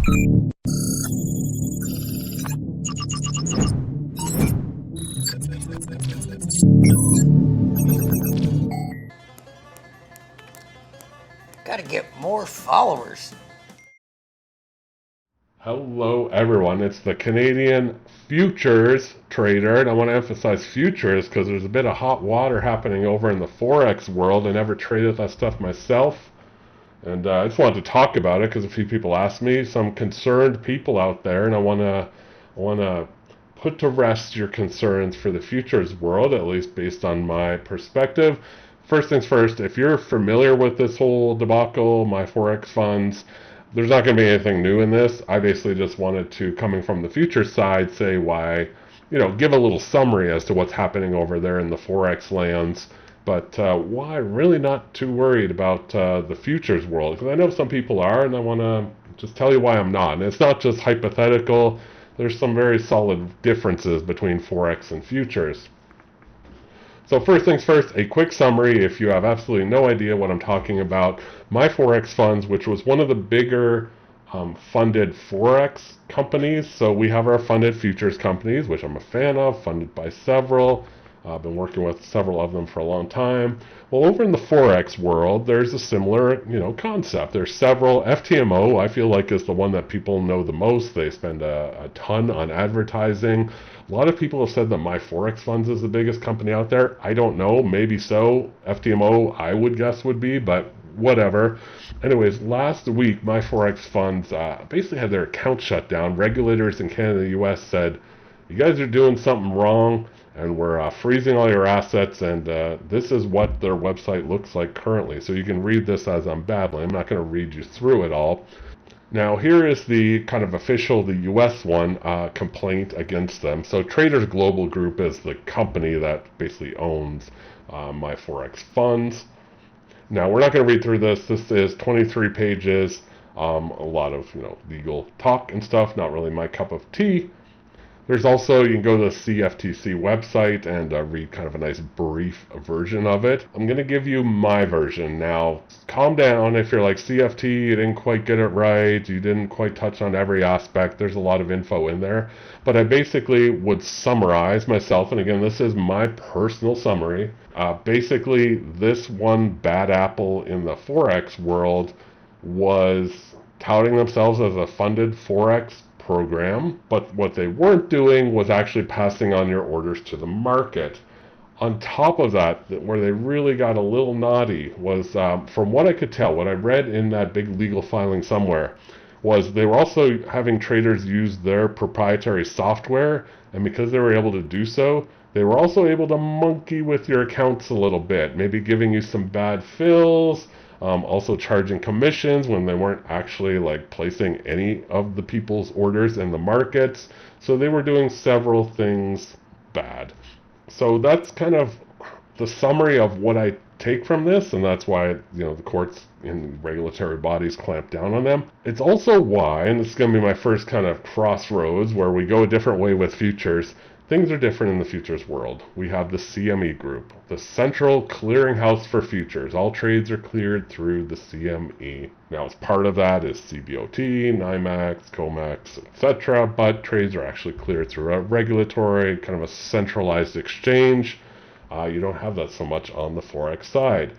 Gotta get more followers. Hello, everyone. It's the Canadian futures trader, and I want to emphasize futures because there's a bit of hot water happening over in the Forex world. I never traded that stuff myself, and I just wanted to talk about it because a few people asked me, some concerned people out there, and I want to put to rest your concerns for the futures world, at least based on my perspective. First things first, if you're familiar with this whole debacle, My Forex Funds, there's not going to be anything new in this. I basically just wanted to, coming from the futures side, say why, give a little summary as to what's happening over there in the Forex lands, but why really not too worried about the futures world, because I know some people are, and I want to just tell you why I'm not. And it's not just hypothetical. There's some very solid differences between Forex and futures. So first things first, a quick summary if you have absolutely no idea what I'm talking about. My Forex Funds, which was one of the bigger funded Forex companies. So we have our funded futures companies, which I'm a fan of, funded by several. I've been working with several of them for a long time. Well, over in the Forex world, there's a similar, concept. There's several. FTMO, I feel like, is the one that people know the most. They spend a ton on advertising. A lot of people have said that My Forex Funds is the biggest company out there. I don't know. Maybe so. FTMO, I would guess, would be, but whatever. Anyways, last week, My Forex Funds basically had their account shut down. Regulators in Canada and the U.S. said, you guys are doing something wrong, and we're freezing all your assets, and this is what their website looks like currently. So you can read this as I'm babbling. I'm not going to read you through it all. Now, here is the kind of official, the U.S. one, complaint against them. So Traders Global Group is the company that basically owns My Forex Funds. Now, we're not going to read through this. This is 23 pages, a lot of legal talk and stuff, not really my cup of tea. There's also, you can go to the CFTC website and read kind of a nice brief version of it. I'm going to give you my version. Now, calm down if you're like, CFT, you didn't quite get it right, you didn't quite touch on every aspect. There's a lot of info in there. But I basically would summarize myself, and again, this is my personal summary. Basically, this one bad apple in the Forex world was touting themselves as a funded Forex program, but what they weren't doing was actually passing on your orders to the market. On top of that, where they really got a little naughty was, from what I could tell, what I read in that big legal filing somewhere, was they were also having traders use their proprietary software, and because they were able to do so, they were also able to monkey with your accounts a little bit, maybe giving you some bad fills, also charging commissions when they weren't actually placing any of the people's orders in the markets. So they were doing several things bad. So that's kind of the summary of what I take from this, and that's why the courts and regulatory bodies clamp down on them. It's also why, and this is going to be my first kind of crossroads where we go a different way with futures. Things are different in the futures world. We have the CME group, the Central Clearinghouse for Futures. All trades are cleared through the CME. Now, as part of that is CBOT, NYMEX, COMEX, etc., but trades are actually cleared through a regulatory, kind of a centralized exchange. You don't have that so much on the Forex side.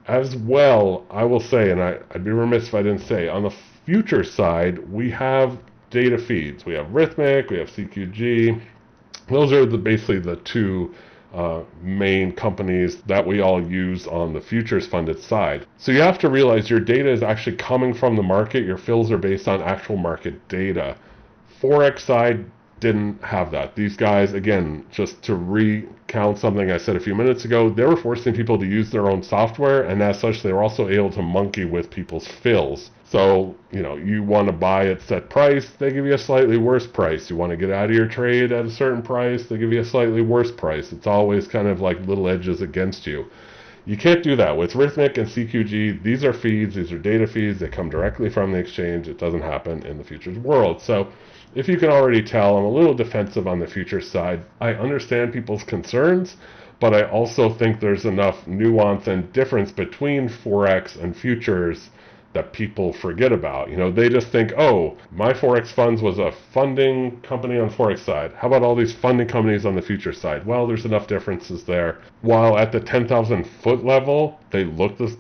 As well, I will say, and I'd be remiss if I didn't say, on the future side, we have data feeds. We have Rhythmic, we have CQG. Those are basically the two main companies that we all use on the futures funded side. So you have to realize your data is actually coming from the market. Your fills are based on actual market data. Forex side didn't have that. These guys, again, just to recount something I said a few minutes ago, they were forcing people to use their own software, and as such, they were also able to monkey with people's fills. So, you want to buy at set price, they give you a slightly worse price. You want to get out of your trade at a certain price, they give you a slightly worse price. It's always kind of like little edges against you. You can't do that. With Rhythmic and CQG, these are feeds, these are data feeds, they come directly from the exchange. It doesn't happen in the futures world. So, if you can already tell, I'm a little defensive on the futures side. I understand people's concerns, but I also think there's enough nuance and difference between Forex and futures that people forget about. They just think, oh, My Forex Funds was a funding company on Forex side. How about all these funding companies on the future side? Well, there's enough differences there. While at the 10,000 foot level, they look this,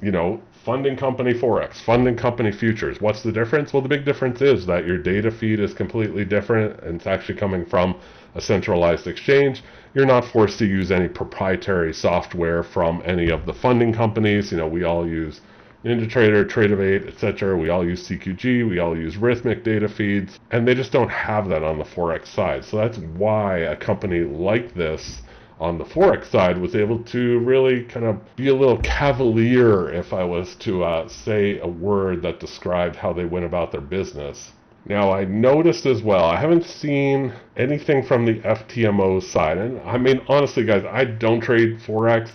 funding company Forex, funding company futures. What's the difference? Well, the big difference is that your data feed is completely different, and it's actually coming from a centralized exchange. You're not forced to use any proprietary software from any of the funding companies. We all use NinjaTrader, Tradeovate, etc. We all use CQG, we all use Rhythmic data feeds, and they just don't have that on the Forex side. So that's why a company like this on the Forex side was able to really kind of be a little cavalier, if I was to say a word that described how they went about their business. Now, I noticed as well, I haven't seen anything from the FTMO side. And I mean, honestly, guys, I don't trade Forex.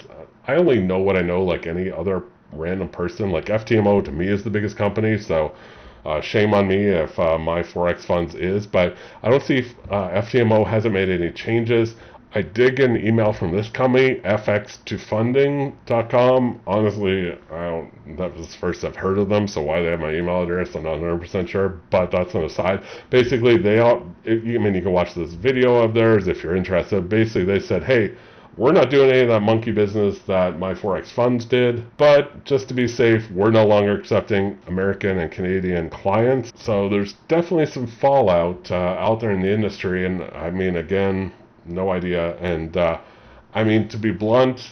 I only know what I know like any other random person. Like FTMO to me is the biggest company, so shame on me if My Forex Funds is. But I don't see if FTMO hasn't made any changes. I did get an email from this company, FX2 Funding.com. Honestly, that was the first I've heard of them, so why they have my email address, I'm not 100% sure, but that's an aside. Basically, you can watch this video of theirs if you're interested. Basically, they said, hey, we're not doing any of that monkey business that My Forex Funds did, but just to be safe, we're no longer accepting American and Canadian clients. So there's definitely some fallout out there in the industry, and I mean, again, no idea. And to be blunt,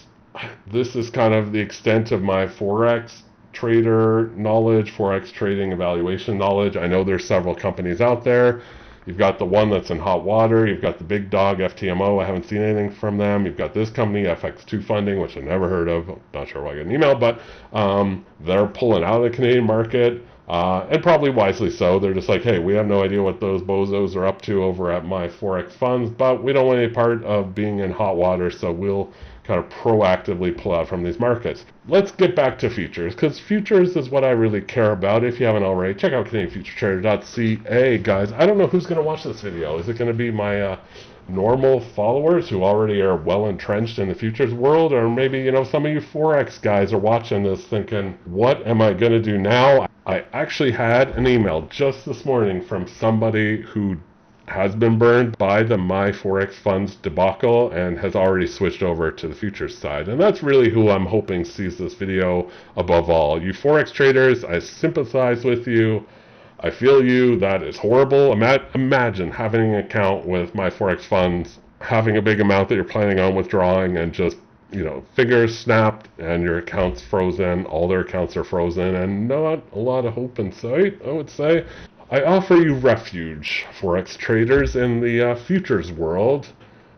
this is kind of the extent of my Forex trader knowledge, Forex trading evaluation knowledge. I know there's several companies out there. You've got the one that's in hot water. You've got the big dog, FTMO. I haven't seen anything from them. You've got this company, FX2 Funding, which I've never heard of. I'm not sure why I got an email, but they're pulling out of the Canadian market. And probably wisely so. They're just like, hey, we have no idea what those bozos are up to over at My Forex Funds, but we don't want any part of being in hot water, so we'll kind of proactively pull out from these markets. Let's get back to futures, because futures is what I really care about. If you haven't already, check out CanadianFutureTrader.ca, guys. I don't know who's going to watch this video. Is it going to be my normal followers who already are well entrenched in the futures world, or maybe some of you Forex guys are watching this thinking, what am I going to do now? I actually had an email just this morning from somebody who has been burned by the My Forex Funds debacle and has already switched over to the futures side. And that's really who I'm hoping sees this video above all. You Forex traders, I sympathize with you. I feel you. That is horrible. Imagine having an account with My Forex Funds, having a big amount that you're planning on withdrawing, and just, fingers snapped and your account's frozen. All their accounts are frozen, and not a lot of hope in sight, I would say. I offer you refuge, Forex traders, in the futures world.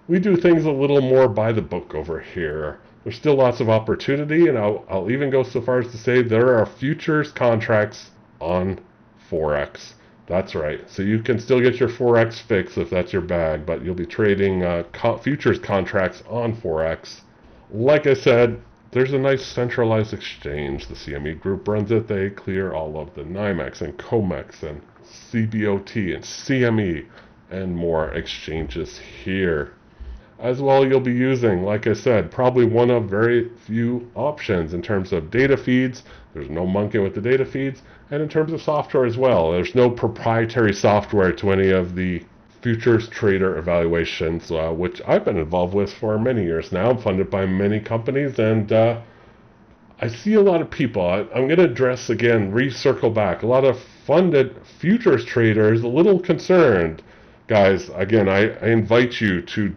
We do things a little more by the book over here. There's still lots of opportunity, and I'll even go so far as to say there are futures contracts on Forex. That's right. So you can still get your Forex fix if that's your bag, but you'll be trading futures contracts on Forex. Like I said, there's a nice centralized exchange. The CME group runs it. They clear all of the NYMEX and COMEX and CBOT and CME and more exchanges here. As well, you'll be using, like I said, probably one of very few options in terms of data feeds. There's no monkeying with the data feeds. And in terms of software as well, there's no proprietary software to any of the futures trader evaluations, which I've been involved with for many years now. I'm funded by many companies, and I see a lot of people. I'm going to address again, recircle back, a lot of funded futures traders a little concerned. Guys, again, I invite you to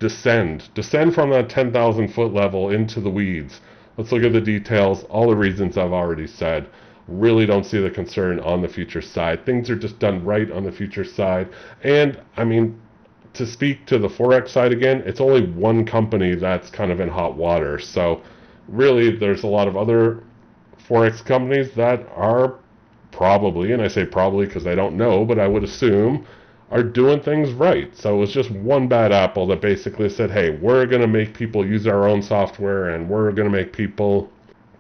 descend from that 10,000 foot level into the weeds. Let's look at the details, all the reasons I've already said. Really don't see the concern on the futures side. Things are just done right on the futures side. And, to speak to the Forex side again, it's only one company that's kind of in hot water. So, really, there's a lot of other Forex companies that are probably, and I say probably because I don't know, but I would assume, are doing things right. So it was just one bad apple that basically said, hey, we're going to make people use our own software, and we're going to make people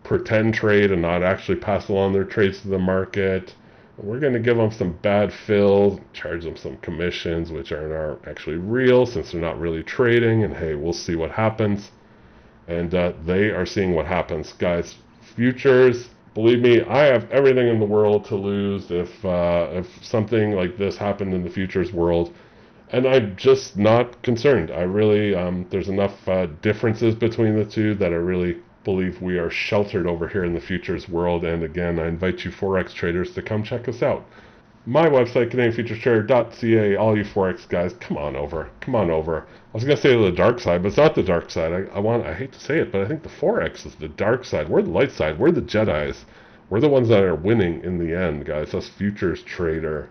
pretend trade and not actually pass along their trades to the market. We're going to give them some bad fills, charge them some commissions, which aren't actually real since they're not really trading, and hey, we'll see what happens. And they are seeing what happens. Guys, futures, Believe me, I have everything in the world to lose if something like this happened in the futures world, and I'm just not concerned. I really there's enough differences between the two that I really believe we are sheltered over here in the futures world. And again, I invite you Forex traders to come check us out. My website, CanadianFutureTrader.ca. All you Forex guys, come on over. Come on over. I was going to say the dark side, but it's not the dark side. I hate to say it, but I think the Forex is the dark side. We're the light side. We're the Jedis. We're the ones that are winning in the end, guys. Us futures trader.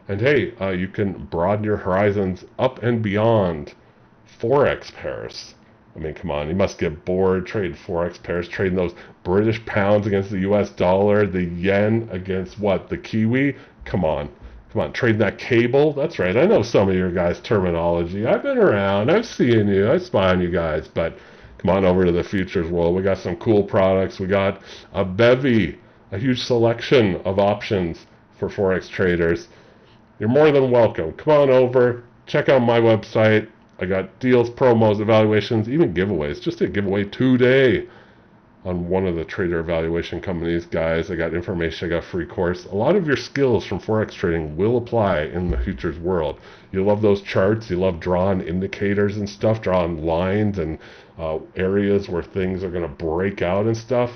And hey, you can broaden your horizons up and beyond Forex pairs. I mean, come on, you must get bored trading Forex pairs, trading those British pounds against the US dollar, the yen against what, the Kiwi? Come on, trading that cable? That's right, I know some of your guys' terminology. I've been around, I've seen you, I spy on you guys, but come on over to the futures world. We got some cool products. We got a bevy, a huge selection of options for Forex traders. You're more than welcome. Come on over, check out my website. I got deals, promos, evaluations, even giveaways. Just a giveaway today on one of the trader evaluation companies, guys. I got information, I got a free course. A lot of your skills from Forex trading will apply in the futures world. You love those charts, you love drawing indicators and stuff, drawing lines and areas where things are going to break out and stuff.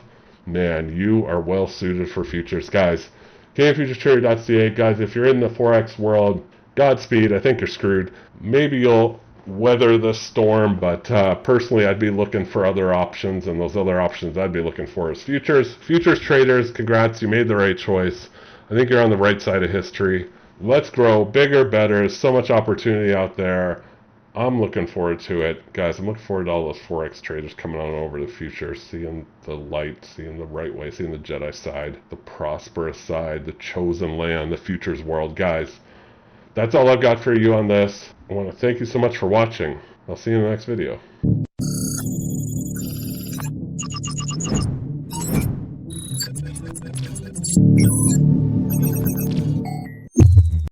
Man, you are well suited for futures, guys. CanadianFutureTrader.ca. Guys, if you're in the Forex world, Godspeed. I think you're screwed. Maybe you'll weather the storm, but personally I'd be looking for other options, and those other options I'd be looking for is futures. Futures traders, congrats, you made the right choice. I think you're on the right side of history. Let's grow bigger, better. There's so much opportunity out there. I'm looking forward to it. Guys, I'm looking forward to all those Forex traders coming on over to the futures, seeing the light, seeing the right way, seeing the Jedi side, the prosperous side, the chosen land, the futures world. Guys, that's all I've got for you on this. I want to thank you so much for watching. I'll see you in the next video.